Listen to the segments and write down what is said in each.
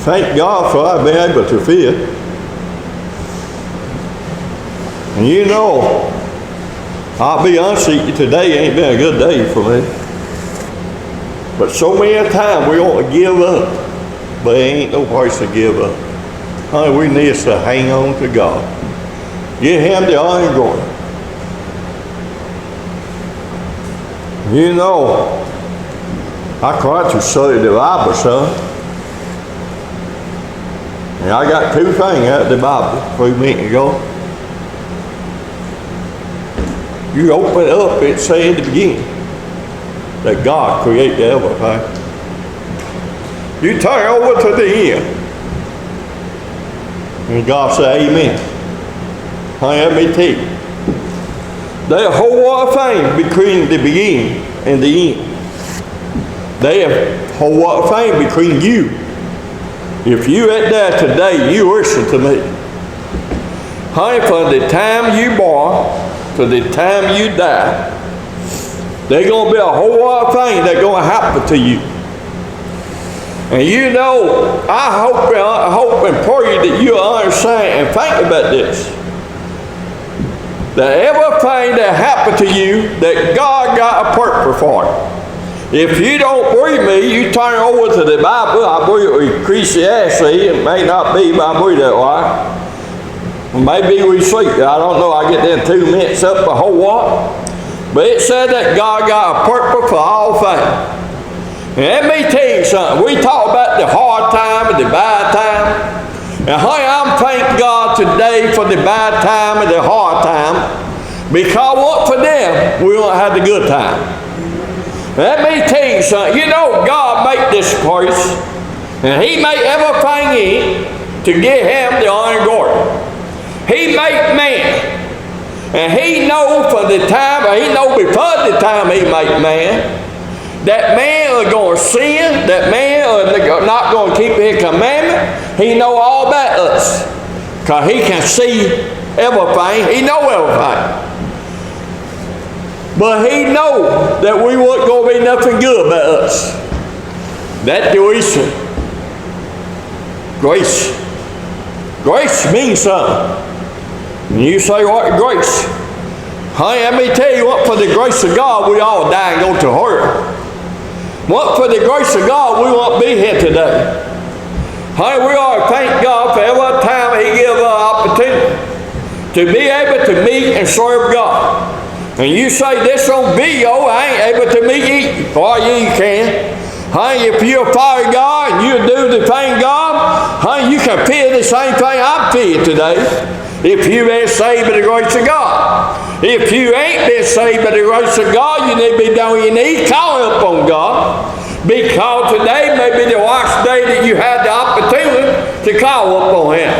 thank God for I've been able to feed. And you know, I'll be honest with you, today ain't been a good day for me. But so many times we want to give up, but there ain't no place to give up. Honey, we need to hang on to God. Give Him the honor and glory. You know, I tried to study the Bible, son. And I got two things out of the Bible 3 minutes ago. You open it up, it say in the beginning that God created everything. You turn over to the end, and God said, amen. Let me tell you. There's a whole lot of things between the beginning and the end. There's a whole lot of things between you. If you at there today, you listen to me. Honey, from the time you born to the time you die, there's going to be a whole lot of things that are going to happen to you. And you know, I hope and pray that you understand and think about this. That everything that happened to you, that God got a purpose for it. If you don't believe me, you turn over to the Bible. I believe Ecclesiastes. It may not be, but I believe that way. Maybe we sleep. I don't know. I get them 2 minutes up a whole lot. But it said that God got a purpose for all things. And let me tell you something. We talk about the hard time and the bad time. And honey, I'm thanking God today for the bad time and the hard time. Because what for them, we won't have the good time. Let me tell you something. You know, God made this place. And He made everything in it to give Him the honor and glory. He made man. And He know for the time, or He know before the time He made man, that man is going to sin, that man is not going to keep His commandment. He know all about us. Because He can see everything. He know everything. But He know that we wasn't going to be nothing good about us. That's the reason. Grace. Grace means something. And you say, what is grace? Honey, let me tell you what, for the grace of God, we all die and go to hell. What for the grace of God, we won't be here today. Honey, we ought to thank God for every time He gives us opportunity to be able to meet and serve God. And you say this on video, I ain't able to meet you. Well, you can. Honey, if you follow God and you do the thing God, honey, you can feel the same thing I'm feeling today. If you been saved by the grace of God. If you ain't been saved by the grace of God, you need to be down on your knees calling upon God. Because today may be the last day that you had the opportunity to call upon Him.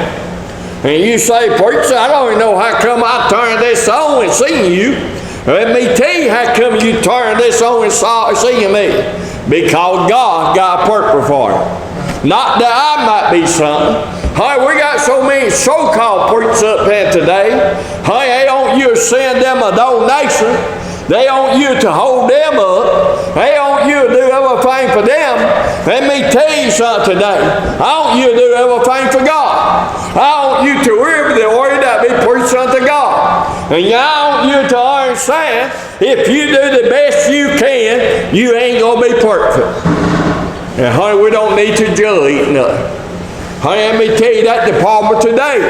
And you say, preacher, I don't even know how come I turned this on and seen you. Let me tell you how come you turned this on and seeing me. Because God got a purpose for it. Not that I might be something. Honey, we got so many so-called preachers up here today. Honey, they want you to send them a donation. They want you to hold them up. They want you to do everything for them. Let me tell you something today. I want you to do everything for God. I want you to live the way that we preach unto God. And I want you to understand, if you do the best you can, you ain't going to be perfect. And honey, we don't need to judge nothing. Honey, let me tell you that department today.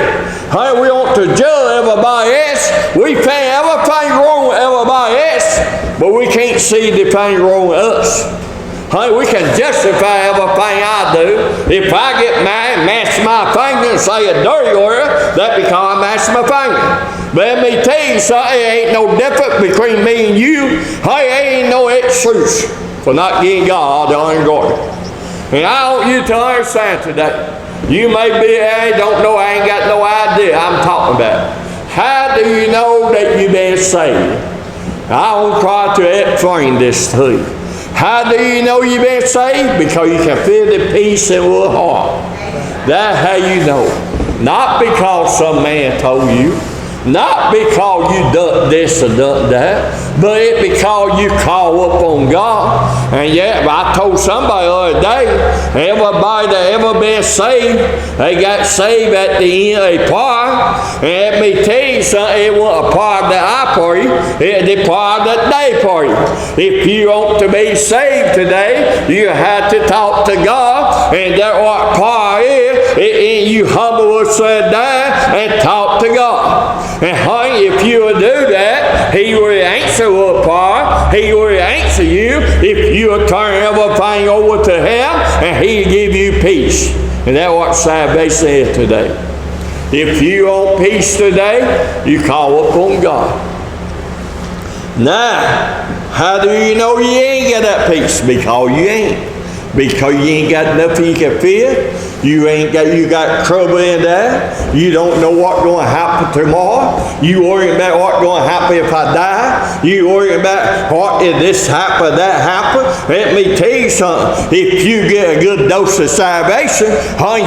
Honey, we want to judge everybody else. We find everything wrong with everybody else, but we can't see the thing wrong with us. Honey, we can justify everything I do. If I get mad and mash my finger and say a dirty word, that's because I mash my finger. But let me tell you something, there ain't no difference between me and you. Honey, there ain't no excuse for not giving God the honor and glory. And I want you to understand today. You may be, I don't know, I ain't got no idea I'm talking about. How do you know that you've been saved? I will try to explain this to you. How do you know you've been saved? Because you can feel the peace in your heart. That's how you know. Not because some man told you. Not because you done this or done that, but it because you call up on God. And yeah, I told somebody the other day, everybody that ever been saved, they got saved at the end of a party. And let me tell you something, it wasn't a party that I party, it's the party that they party. If you want to be saved today, you have to talk to God, and that's what party is. And you humble yourself down and talk to God. And honey, if you will do that, He will answer your prayer. He will answer you if you will turn everything over to Him, and He'll give you peace. And that's what salvation is today. If you want peace today, you call upon God. Now, how do you know you ain't got that peace? Because you ain't. Because you ain't got nothing you can fear. You got trouble in there. You don't know what's going to happen tomorrow. You worry about what's going to happen if I die. You worry about what if this happen, that happen. Let me tell you something. If you get a good dose of salvation,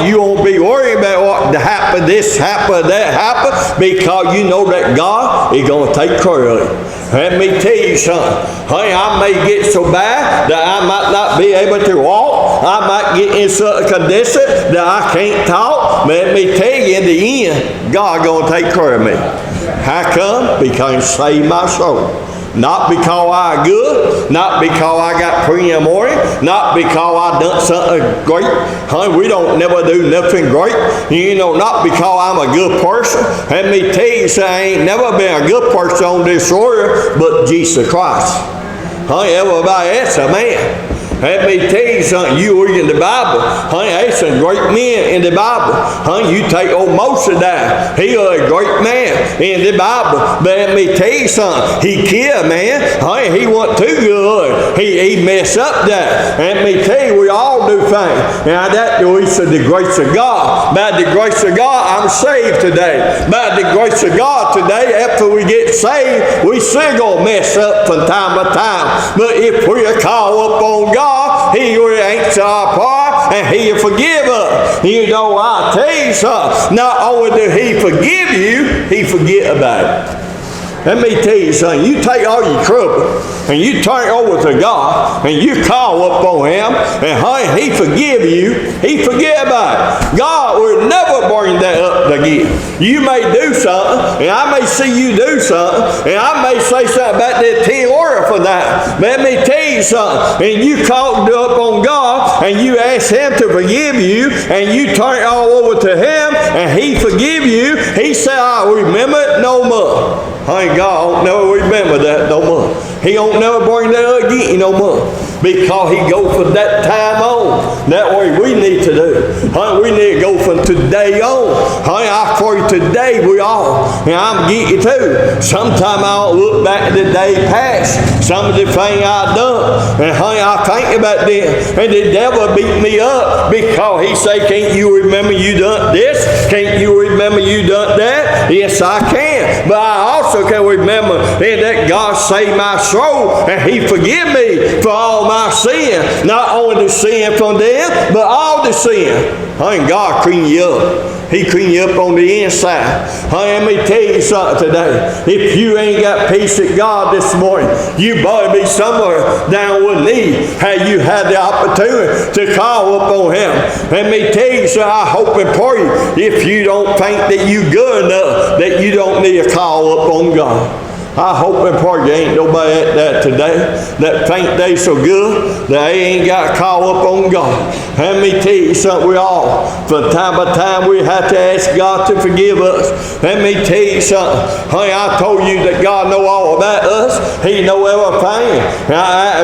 you won't be worried about what happen, this happen, that happen, because you know that God is going to take care of it. Let me tell you something. I may get so bad that I might not be able to walk. I might get in such a condition that I can't talk. But let me tell you, in the end, God's going to take care of me. How come? Because He saved my soul. Not because I'm good, not because I got pre in the morning, not because I done something great. We don't never do nothing great. Not because I'm a good person. Let me tell you, I ain't never been a good person on this earth but Jesus Christ. Everybody else a man. Let me tell you something, you read in the Bible, there's some great men in the Bible. You take old Moses down, he was a great man in the Bible. But let me tell you something, he killed man. He wasn't too good. He messed up that. Let me tell you, we all do things. Now that we said the grace of God. By the grace of God, I'm saved today. By the grace of God today, after we get saved, we still gonna mess up from time to time. But if we call up on God, He will answer our prayer, and He'll forgive us. I'll tell you something. Not only do He forgive you, He forget about it. Let me tell you something. You take all your trouble and you turn it over to God and you call up on Him, and He forgive you. He forget about it. God will never bring that up again. You may do something, and I may see you do something, and I may say something about that 10 order for that. Let me tell you something. And you called up on God and you ask Him to forgive you, and you turn it all over to Him, and He forgive you. He said, "I remember it no more." God don't never remember that no more. He don't never bring that up again no more. Because He go from that time on. That way we need to do. We need to go from today on. I pray today we all. And I'm guilty too. Sometimes I'll look back at the day past. Some of the things I've done. And I think about them. And the devil beat me up because he say, "Can't you remember you done this? Can't you remember you done that?" Yes, I can. But I also can remember that God saved my soul, and He forgive me for all my sin. Not only the sin from them, but all the sin. God clean you up. He clean you up on the inside. Let me tell you something today. If you ain't got peace with God this morning, you better be somewhere down with me. How you had the opportunity to call up on Him. Let me tell you something. I hope and pray if you don't think that you good enough, that you don't need to call up on God. I hope and pray there ain't nobody at that today that think they so good that they ain't got to call up on God. Let me tell you something, we all, from time to time, we have to ask God to forgive us. Let me tell you something. I told you that God know all about us. He know everything. I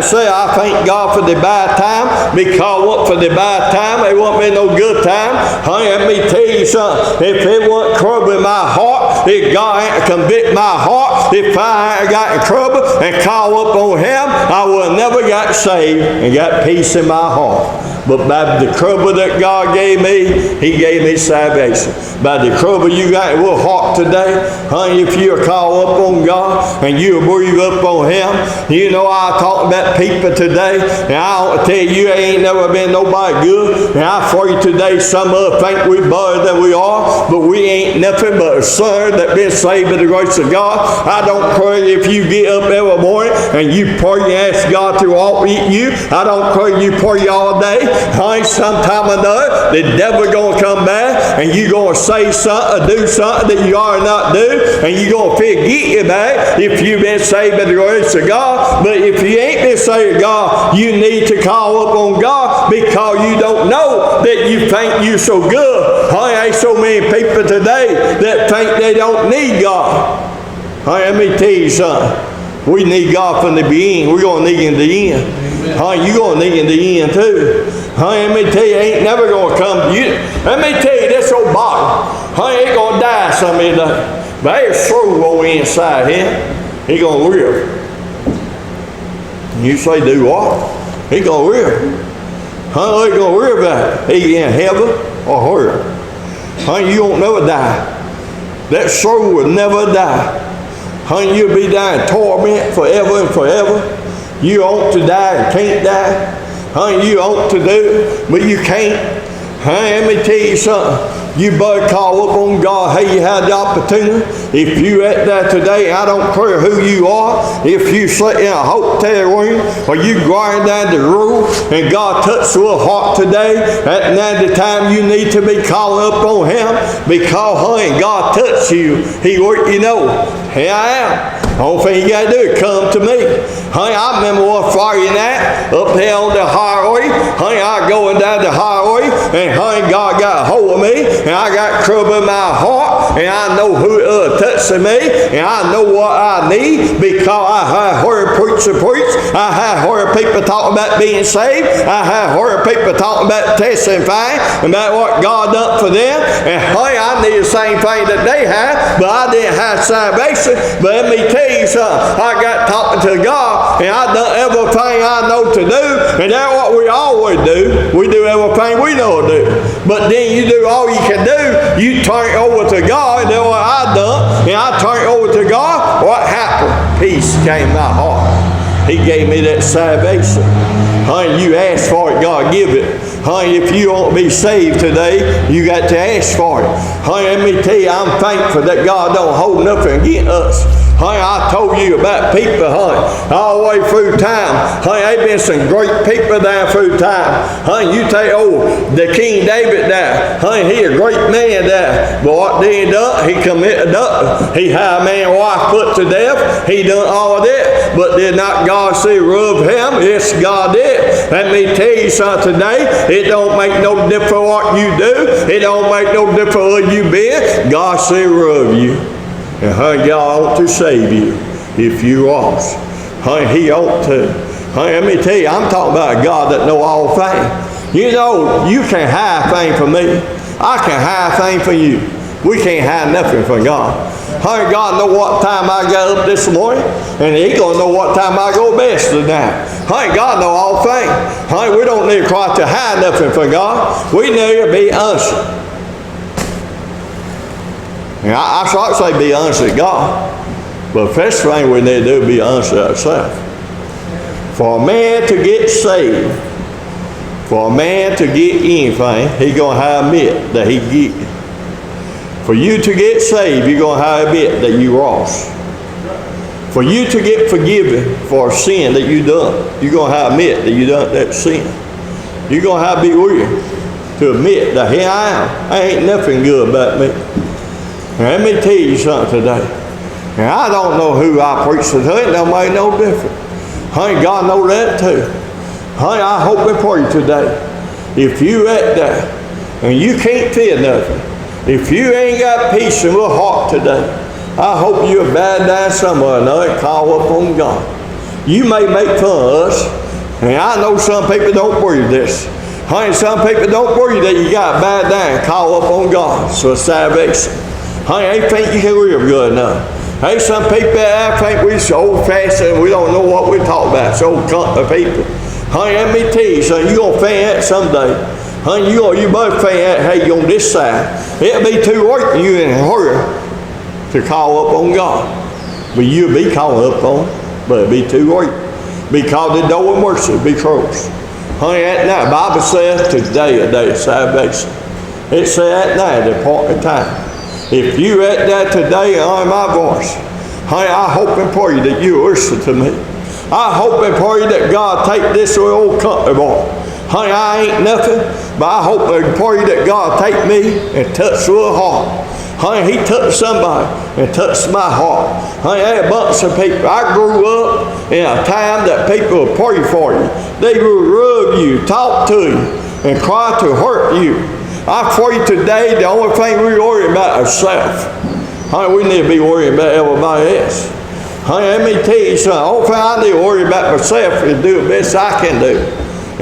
thank God for the bad time, because what for the bad time, it won't be no good time. Let me tell you something. If it wasn't trouble in my heart, if God ain't convict my heart, if I ain't got in trouble and call up on Him, I would have never got saved and got peace in my heart. But by the trouble that God gave me, He gave me salvation. By the trouble you got in your heart today, honey, if you'll call up on God and you'll breathe up on Him, you know I talk about people today, and I want to tell you, ain't never been nobody good. And I afraid today some of us think we better than we are, but we ain't nothing but a sinner that been saved by the grace of God. I don't pray if you get up every morning and you pray and ask God to walk with you. I don't pray you pray all day. Honey, sometime or another, the devil going to come back and you going to say something or do something that you ought not do, and you going to forget you back if you've been saved by the grace of God. But if you ain't been saved by God, you need to call up on God, because you don't know that you think you so good. Honey, ain't so many people today that think they don't need God. Honey, let me tell you something. We need God from the beginning. We're going to need Him in the end. Honey, you're going to need Him in the end too. Honey, let me tell you, ain't never going to come to you. Let me tell you, this old body, honey, ain't going to die some of the day. But there's soul on the inside Him. He going to live. You say, do what? He going to live. Honey, he going to live that. He in heaven or hell. Honey, you won't never die. That soul will never die. Honey, you'll be down in torment forever and forever. You ought to die and can't die. Honey, you ought to do, but you can't. Honey, let me tell you something. You better call up on God. Hey, you had the opportunity. If you at that today, I don't care who you are. If you sit in a hotel room or you grind down the road and God touched your heart today, at the time you need to be calling up on Him, because, honey, God touched you. He worked, you know. Here I am. The only thing you got to do is come to me. Honey, I remember one Friday night up here on the highway. Honey, I going down the highway, and honey, God got a hold of me, and I got trouble in my heart, and I know who touching me, and I know what I need, because I have heard preacher preach. I have heard people talk about being saved. I have heard people talk about testifying about what God done for them, and honey, I need the same thing that they have, but I didn't have salvation. But let me tell you something. I got talking to God, and I done everything I know to do, and that's what we always do. We do everything we know to do. But then you do all you can do. You turn it over to God, and that's what I done. And I turned it over to God. What happened? Peace came in my heart. He gave me that salvation. Honey, you ask for it, God give it. Honey, if you want to be saved today, you got to ask for it. Honey, let me tell you, I'm thankful that God don't hold nothing against us. Honey, I told you about people, honey, all the way through time. Honey, there been some great people down through time. Honey, you take the King David there. Honey, he a great man there. But what did he done? He committed adultery. He had a man and wife put to death. He done all of that. But did not God say love him? Yes, God did. Let me tell you something today. It don't make no difference what you do. It don't make no difference who you been. God say love you. And honey, God ought to save you if you lost. Honey, He ought to. Honey, let me tell you, I'm talking about a God that knows all things. You know, you can't hide things from me. I can hide things from you. We can't hide nothing from God. Honey, God know what time I got up this morning, and He gonna know what time I go to bed tonight. Honey, God know all things. Honey, we don't need to try to hide nothing from God. We need to be honest. I try to say be honest with God, but the first thing we need to do is be honest with ourselves. For a man to get saved, for a man to get anything, he's going to have to admit that he get it. For you to get saved, you're going to have to admit that you lost. For you to get forgiven for a sin that you done, you're going to have to admit that you done that sin. You're going to have to be willing to admit that here I am. I ain't nothing good about me. Now, let me tell you something today. Now, I don't know who I preach to. It don't make no difference. Honey, God knows that too. Honey, I hope and pray today. If you at that and you can't feel nothing, if you ain't got peace in your heart today, I hope you'll bow down somewhere and call up on God. You may make fun of us, and I know some people don't believe this. Honey, some people don't believe that you got to bow down and call up on God for salvation. Honey, they think you can live good enough. Hey, some people I think we're so old-fashioned and we don't know what we're talking about. So old country people. Honey, let me tell you something. You're going to find that someday. Honey, you both find that, hey, on this side. It'll be too late for you in a hurry to call up on God. But you'll be calling up on him, but it'll be too late. Because the door of mercy will be closed. Honey, at night, the Bible says today a day of salvation. It said at night, the appointed time. If you at that today and hear my voice, honey, I hope and pray that you listen to me. I hope and pray that God take this old country boy. Honey, I ain't nothing, but I hope and pray that God take me and touch your heart. Honey, he touched somebody and touched my heart. Honey, there are a bunch of people. I grew up in a time that people would pray for you. They would rub you, talk to you, and try to hurt you. I pray today the only thing we worry about is ourselves. Honey, we need to be worrying about everybody else. Honey, let me tell you something. The only thing I need to worry about myself is do the best I can do.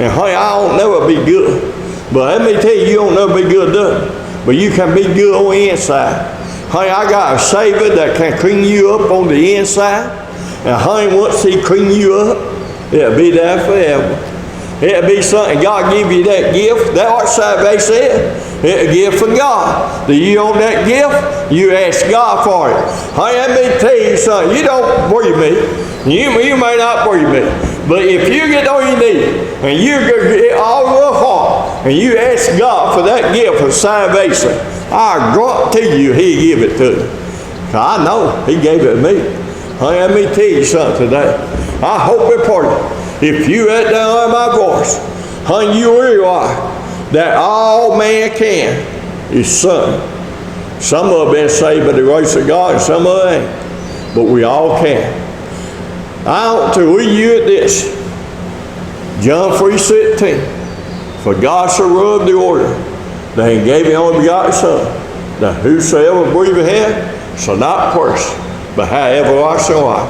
And honey, I don't never be good. But let me tell you, you don't never be good doing it. But you can be good on the inside. Honey, I got a Savior that can clean you up on the inside. And honey, once he clean you up, it'll be there forever. It'll be something. God give you that gift. That's what salvation is. It's a gift from God. Do you own that gift? You ask God for it. Honey, let me tell you something. You don't worry me. You may not worry me. But if you get on your knee and you get all your heart and you ask God for that gift of salvation, I guarantee you he'll give it to you. I know he gave it to me. Honey, let me tell you something today. I hope and pray, if you let down my voice, honey, you realize that all man can is son. Some of them been saved by the grace of God and some of them ain't. But we all can. I want to read you at this. John 3:16. For God so loved the world that he gave his only begotten Son, that whosoever believeth him shall not perish, but have everlasting life.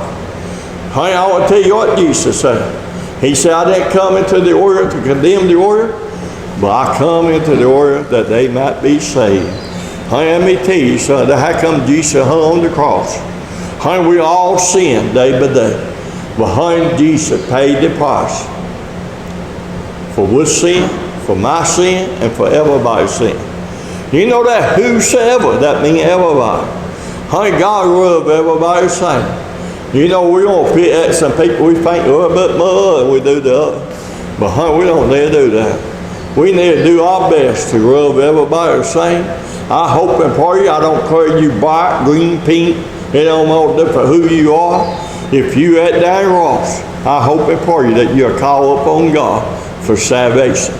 Honey, I want to tell you what Jesus said. He said, I didn't come into the world to condemn the world, but I come into the world that they might be saved. Honey, let me tell you something. How come Jesus hung on the cross? Honey, we all sin day by day. But honey, Jesus paid the price for your sin, for my sin, and for everybody's sin. You know that whosoever, that means everybody. Honey, God loves everybody the same. You know, we're going to fit at some people we think a little bit more than we do the other. But honey, we don't need to do that. We need to do our best to love everybody the same. I hope and pray I don't call you black, green, pink. It don't matter different who you are. If you at that cross, I hope and pray that you'll call upon God for salvation.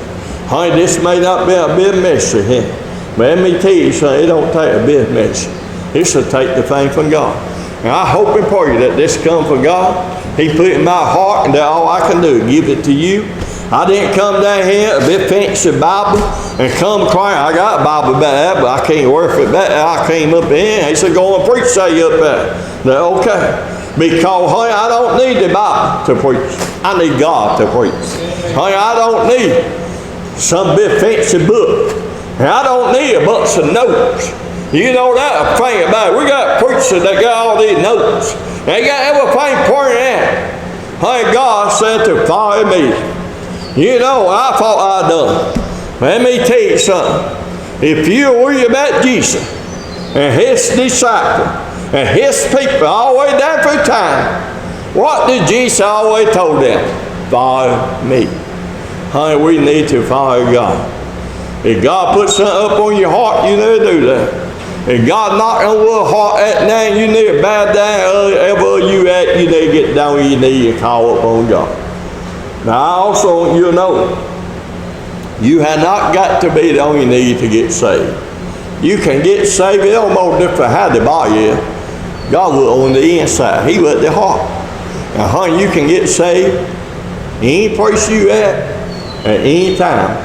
Honey, this may not be a big message here, but let me tell you something, it don't take a big message. It's to take the thing from God. And I hope and pray that this comes from God. He put it in my heart, and that all I can do is give it to you. I didn't come down here, a big fancy Bible, and come crying. I got a Bible back there, but I can't work it back there. I came up in. He said, go and preach that you up there. They're okay. Because, honey, I don't need the Bible to preach. I need God to preach. Honey, I don't need some big fancy book. And I don't need a bunch of notes. You know that thing about it. We got preachers that got all these notes. They got everything pointed out. Honey, God said to follow me. You know, I thought I'd done. Let me tell you something. If you worry about Jesus and his disciples, and his people all the way down through time, what did Jesus always told them? Follow me. Honey, we need to follow God. If God puts something up on your heart, you need to do that. If God knocked on your heart at night, you need to bow down. Wherever you at, you need to get down on your knee and call upon God. Now, I also want you to know, you have not got to be on your knee to get saved. You can get saved. It don't matter different how the body is. God will on the inside. He will at the heart. Now, honey, you can get saved any place you at any time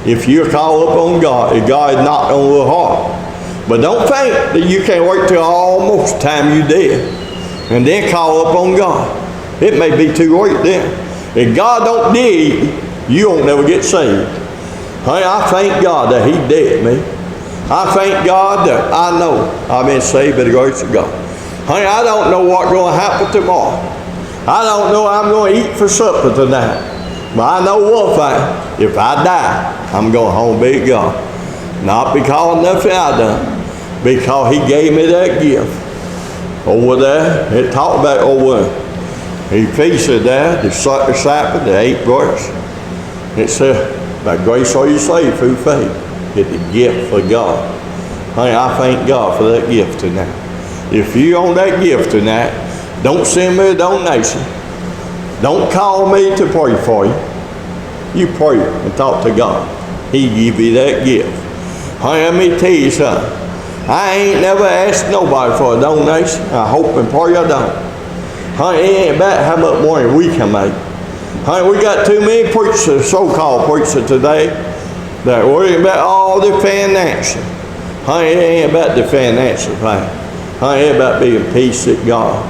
if you call upon God, if God knocked on your heart. But don't think that you can't wait till almost time you dead and then call upon God. It may be too late then. If God don't dig you won't never get saved. Honey, I thank God that he did me. I thank God that I know I've been saved by the grace of God. Honey, I don't know what's going to happen tomorrow. I don't know what I'm going to eat for supper tonight. But I know one thing, if I die, I'm going home to be with God. Not because of nothing I done, because he gave me that gift. Over there, it talked about over he feasted there, the disciple, the 8th verse. It said, by grace are you saved through faith. It's a gift for God. Honey, I thank God for that gift tonight. If you own that gift tonight, don't send me a donation. Don't call me to pray for you. You pray and talk to God. He give you that gift. Honey, let me tell you something. I ain't never asked nobody for a donation. I hope and pray I don't. Honey, it ain't about how much money we can make. Honey, we got too many preachers, so-called preachers today, that worry about all the financial. Honey, it ain't about the financial thing. Honey, it's about being peace with God.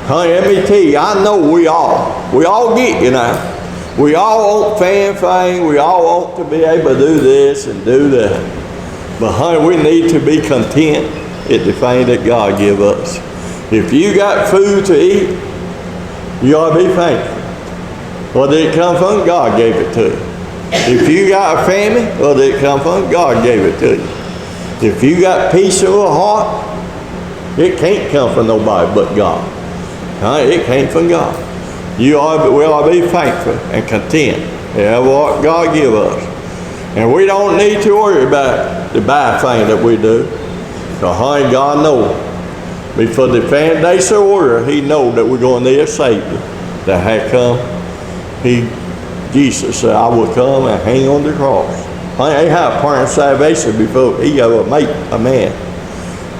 Honey, let me tell you, I know we all get, you know. We all want thing. We all want to be able to do this and do that. But honey, we need to be content at the thing that God give us. If you got food to eat, you ought to be thankful. Where did it come from? God gave it to you. If you got a family, where did it come from? God gave it to you. If you got peace in your heart, it can't come from nobody but God. It came from God. We ought to be thankful and content. That's what God give us. And we don't need to worry about the bad thing that we do. Because honey, God knows. Before the foundation of order, he knows that we're going to need a Savior that had come. Jesus said, I will come and hang on the cross. Honey, they have a plan of salvation before he ever made a man.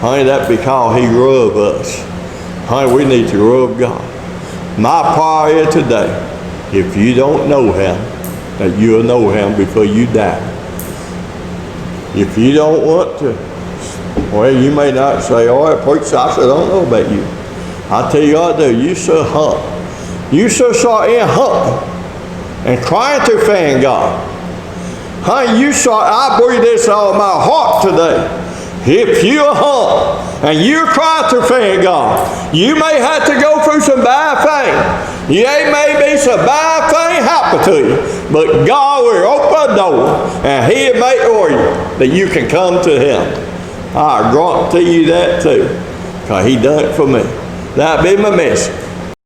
Honey, that's because he loved us. Honey, we need to love God. My prayer is today, if you don't know him, that you'll know him before you die. If you don't want to, well, you may not say, all right, preacher, I don't know about you. I'll tell you what I do. You should hunt. You should start in hunting and crying to fan God. Honey, you start, I believe this out of my heart today. If you hunt and you cry to fan God, you may have to go through some bad things. Yeah, may be some bad things happen to you, but God will open a door and he'll make for you that you can come to him. I guarantee you that too, because he done it for me. That'll be my message.